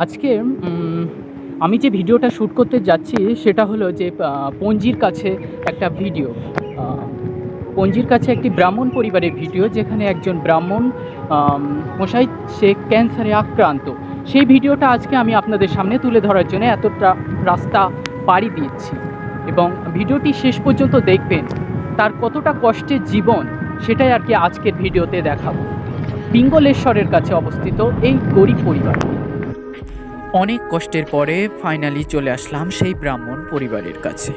আজকে আমি যে ভিডিওটা শ্যুট করতে যাচ্ছি সেটা হলো যে পঞ্জির কাছে একটা ভিডিও। পঞ্জির কাছে একটি ব্রাহ্মণ পরিবারের ভিডিও, যেখানে একজন ব্রাহ্মণ মশাই সে ক্যান্সারে আক্রান্ত। সেই ভিডিওটা আজকে আমি আপনাদের সামনে তুলে ধরার জন্য এতটা রাস্তা পাড়ি দিচ্ছি, এবং ভিডিওটি শেষ পর্যন্ত দেখবেন। তার কতটা কষ্টের জীবন সেটাই আর কি আজকের ভিডিওতে দেখাবো। পিঙ্গলেশ্বরের কাছে অবস্থিত এই গরিব পরিবার। অনেক কষ্টের পরে ফাইনালি চলে আসলাম সেই ব্রাহ্মণ পরিবারের কাছে।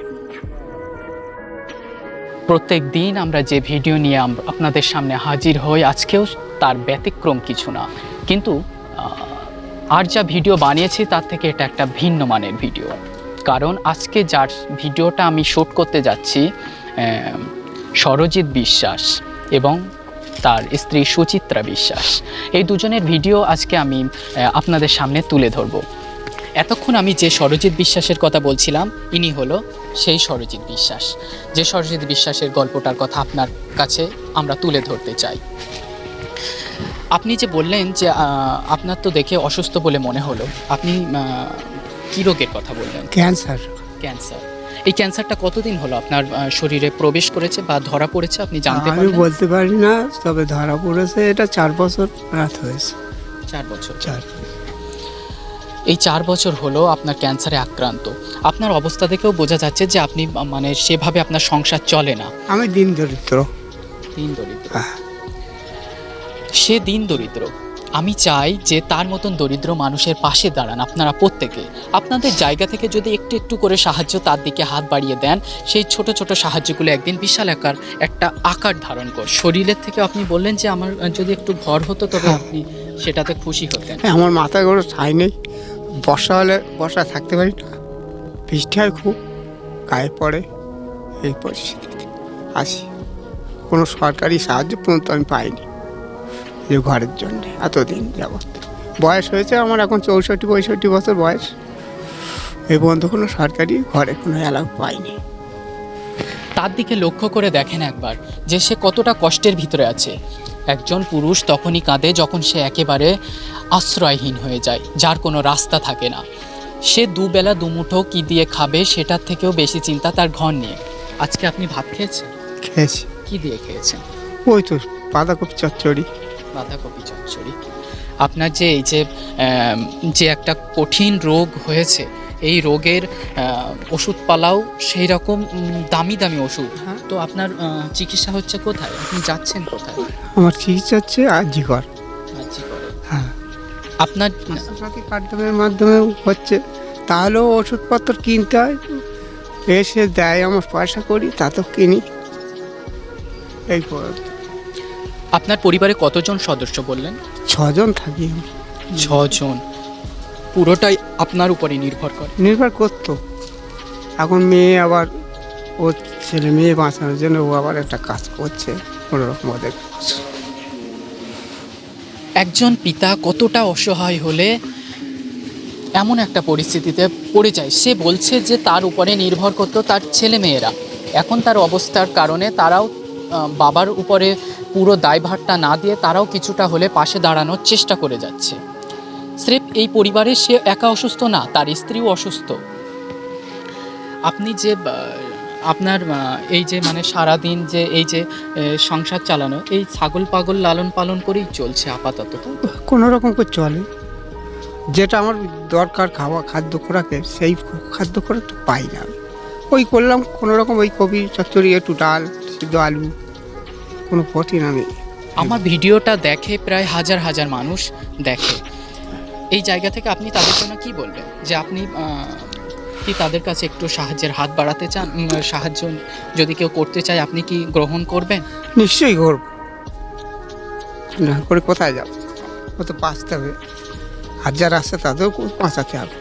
প্রত্যেক দিন আমরা যে ভিডিও নিয়ে আপনাদের সামনে হাজির হই, আজকেও তার ব্যতিক্রম কিছু না। কিন্তু আর যা ভিডিও বানিয়েছি তার থেকে এটা একটা ভিন্ন মানের ভিডিও। কারণ আজকে যার ভিডিওটা আমি শ্যুট করতে যাচ্ছি, সরজিৎ বিশ্বাস এবং তার স্ত্রী সুচিত্রা বিশ্বাস, এই দুজনের ভিডিও আজকে আমি আপনাদের সামনে তুলে ধরব। এতক্ষণ আমি যে সরজিৎ বিশ্বাসের কথা বলছিলাম, ইনি হলো সেই সরজিৎ বিশ্বাস, যে সরজিৎ বিশ্বাসের গল্পটার কথা আপনার কাছে আমরা তুলে ধরতে চাই। আপনি যে বললেন যে আপনার তো দেখে অসুস্থ বলে মনে হলো, আপনি কী রোগের কথা বললেন? ক্যান্সার। ক্যান্সার। এই ক্যান্সারটা কতদিন হলো আপনার শরীরে প্রবেশ করেছে বা ধরা পড়েছে, আপনি জানতে আমি পারলেন? বলতে পারি না, তবে ধরা পড়েছে এটা 4 বছর রাত হয়েছে। 4 বছর। 4। এই 4 বছর হলো আপনার ক্যান্সারে আক্রান্ত। আপনার অবস্থা দেখেও বোঝা যাচ্ছে যে আপনি মানে সেভাবে আপনার সংসার চলে না। আমি দিন দরিদ্র। দিন দরিদ্র। সে দিন দরিদ্র। আমি চাই যে তার মতন দরিদ্র মানুষের পাশে দাঁড়ান আপনারা প্রত্যেকে। আপনাদের জায়গা থেকে যদি একটু একটু করে সাহায্য তার দিকে হাত বাড়িয়ে দেন, সেই ছোট ছোট সাহায্যগুলো একদিন বিশাল একটা আকার ধারণ কর। শরীরের থেকে আপনি বললেন যে আমার যদি একটু ভর হতো তবে আপনি সেটাতে খুশি হতেন। আমার মাথায় কোনো ঠাঁই নেই। বর্ষা হলে বর্ষায় থাকতে পারি না, বৃষ্টি হয় খুব, গায়ে পড়ে, এই পরিস্থিতিতে আছি। কোনো সরকারি সাহায্য পর্যন্ত আমি পাইনি যে ঘরের জন্য এতদিন যাবত। বয়স হয়েছে আমার এখন 64-65 বছর বয়স, এই পর্যন্ত কোনো সরকারি ঘরে কোনো এলাকা পাইনি। তার দিকে লক্ষ্য করে দেখেন একবার যে সে কতটা কষ্টের ভিতরে আছে। একজন পুরুষ তখনই কাঁদে যখন সে একেবারে আশ্রয়হীন হয়ে যায়, যার কোনো রাস্তা থাকে না। সে দুবেলা দুমুঠো কী দিয়ে খাবে সেটার থেকেও বেশি চিন্তা তার ঘর নিয়ে। আজকে আপনি ভাত খেয়েছেন? খেয়েছি। কী দিয়ে খেয়েছেন? ওই তো বাঁধাকপি চচ্চড়ি। বাঁধাকপি চচ্চড়ি। আপনার যে এই যে একটা কঠিন রোগ হয়েছে, এই রোগের ওষুধপালাও সেই রকম দামি দামি ওষুধ। তো আপনার চিকিৎসা হচ্ছে কোথায়? আপনি যাচ্ছেন কোথায়? আমার চিকিৎসা হচ্ছে আজিকর। হ্যাঁ, আপনার স্বাস্থ্যসাথী কার্ডের মাধ্যমে হচ্ছে, তাহলেও ওষুধপত্র কিনতে হয়, এসে দেয়, আমার পয়সা করি তা তো কিনি। এই আপনার পরিবারে কতজন সদস্য বললেন? 6 জন থাকি আমি। 6 জন। পুরোটাই আপনার উপরে নির্ভর করে? নির্ভর করতো। এখন মেয়ে আবার ওর ছেলে মেয়ে বাঁচানোর জন্য ও আবার একটা কাজ করছে কোনোরকম ওদের। একজন পিতা কতটা অসহায় হলে এমন একটা পরিস্থিতিতে পড়ে যায়। সে বলছে যে তার উপরে নির্ভর করতো তার ছেলে মেয়েরা। এখন তার অবস্থার কারণে তারাও বাবার উপরে পুরো দায়ভারটা না দিয়ে তারাও কিছুটা হলে পাশে দাঁড়ানোর চেষ্টা করে যাচ্ছে। স্রেফ এই পরিবারে সে একা অসুস্থ না, তার স্ত্রীও অসুস্থ। আপনি যে আপনার এই যে মানে সারাদিন যে এই যে সংসার চালানো, এই ছাগল পাগল লালন পালন করেই চলছে আপাতত? কোনো রকম করে চলে, যেটা আমার দরকার খাদ্য খোরাকের, সেই খাদ্য খোরাকটা পাই না। ওই করলাম কোনো রকম, ওই কপি চচ্চড়ি, একটু ডাল, সিদ্ধ আলু, কোনো প্রোটিন আমি। আমার ভিডিওটা দেখে প্রায় হাজার হাজার মানুষ দেখে। এই জায়গা থেকে আপনি তাদের জন্য কি বলবেন? যে আপনি কি তাদের কাছে একটু সাহায্যের হাত বাড়াতে চান? সাহায্য যদি কেউ করতে চায় আপনি কি গ্রহণ করবেন? নিশ্চয়ই করব, না করে কোথায় যাব? ও তো বাঁচতে হবে, আর যারা আছে তাদেরও বাঁচাতে হবে।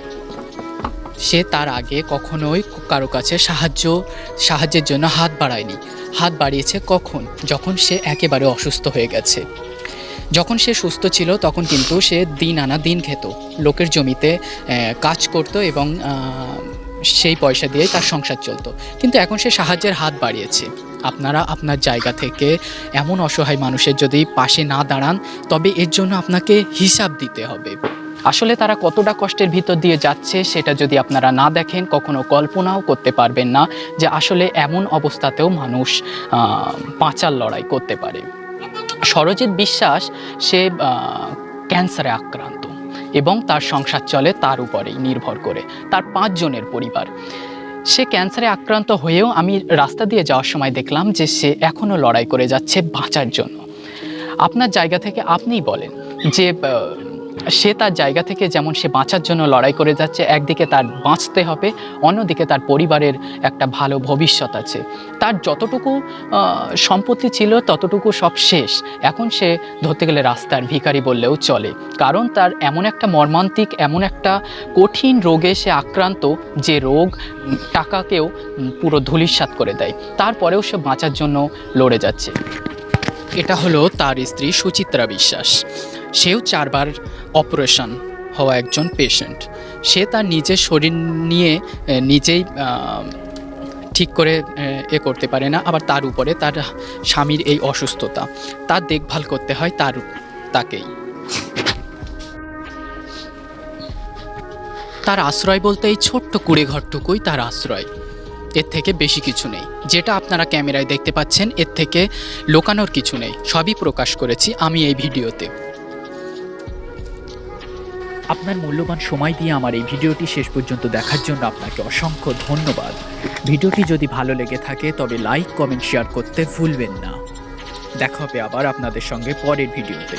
সে তার আগে কখনোই কারো কাছে সাহায্যের জন্য হাত বাড়ায়নি। হাত বাড়িয়েছে কখন? যখন সে একেবারে অসুস্থ হয়ে গেছে। যখন সে সুস্থ ছিল তখন কিন্তু সে দিন আনা দিন খেত, লোকের জমিতে কাজ করত এবং সেই পয়সা দিয়ে তার সংসার চলতো। কিন্তু এখন সে সাহায্যের হাত বাড়িয়েছে। আপনারা আপনার জায়গা থেকে এমন অসহায় মানুষের যদি পাশে না দাঁড়ান, তবে এর জন্য আপনাকে হিসাব দিতে হবে। আসলে তারা কতটা কষ্টের ভিতর দিয়ে যাচ্ছে সেটা যদি আপনারা না দেখেন কখনো কল্পনাও করতে পারবেন না যে আসলে এমন অবস্থাতেও মানুষ বাঁচার লড়াই করতে পারে। সরজিৎ বিশ্বাস সে ক্যান্সারে আক্রান্ত এবং তার সংসার চলে তার উপরেই নির্ভর করে, তার 5 জনের পরিবার। সে ক্যান্সারে আক্রান্ত হয়েও আমি রাস্তা দিয়ে যাওয়ার সময় দেখলাম যে সে এখনও লড়াই করে যাচ্ছে বাঁচার জন্য। আপনার জায়গা থেকে আপনিই বলেন যে সে তার জায়গা থেকে যেমন সে বাঁচার জন্য লড়াই করে যাচ্ছে, একদিকে তার বাঁচতে হবে, অন্যদিকে তার পরিবারের একটা ভালো ভবিষ্যৎ আছে। তার যতটুকু সম্পত্তি ছিল ততটুকু সব শেষ। এখন সে ধরতে গেলে রাস্তার ভিখারি বললেও চলে, কারণ তার এমন একটা মর্মান্তিক, এমন একটা কঠিন রোগে সে আক্রান্ত যে রোগ টাকাকেও পুরো ধূলিসাৎ করে দেয়। তারপরেও সে বাঁচার জন্য লড়ে যাচ্ছে। এটা হলো তার স্ত্রী সুচিত্রা বিশ্বাস। সেও 4 বার অপারেশন হওয়া একজন পেশেন্ট। সে তার নিজের শরীর নিয়ে নিজেই ঠিক করে করতে পারে না, আবার তার উপরে তার স্বামীর এই অসুস্থতা, তার দেখভাল করতে হয় তাকেই। তার আশ্রয় বলতে এই ছোট্ট কুড়ে ঘরটুকুই তার আশ্রয়, এর থেকে বেশি কিছু নেই। যেটা আপনারা ক্যামেরায় দেখতে পাচ্ছেন এর থেকে লুকানোর কিছু নেই, সবই প্রকাশ করেছি আমি এই ভিডিওতে। আপনার মূল্যবান সময় দিয়ে আমার এই ভিডিওটি শেষ পর্যন্ত দেখার জন্য আপনাকে অসংখ্য ধন্যবাদ। ভিডিওটি যদি ভালো লেগে থাকে তবে লাইক, কমেন্ট, শেয়ার করতে ভুলবেন না। দেখা হবে আবার আপনাদের সঙ্গে পরের ভিডিওতে।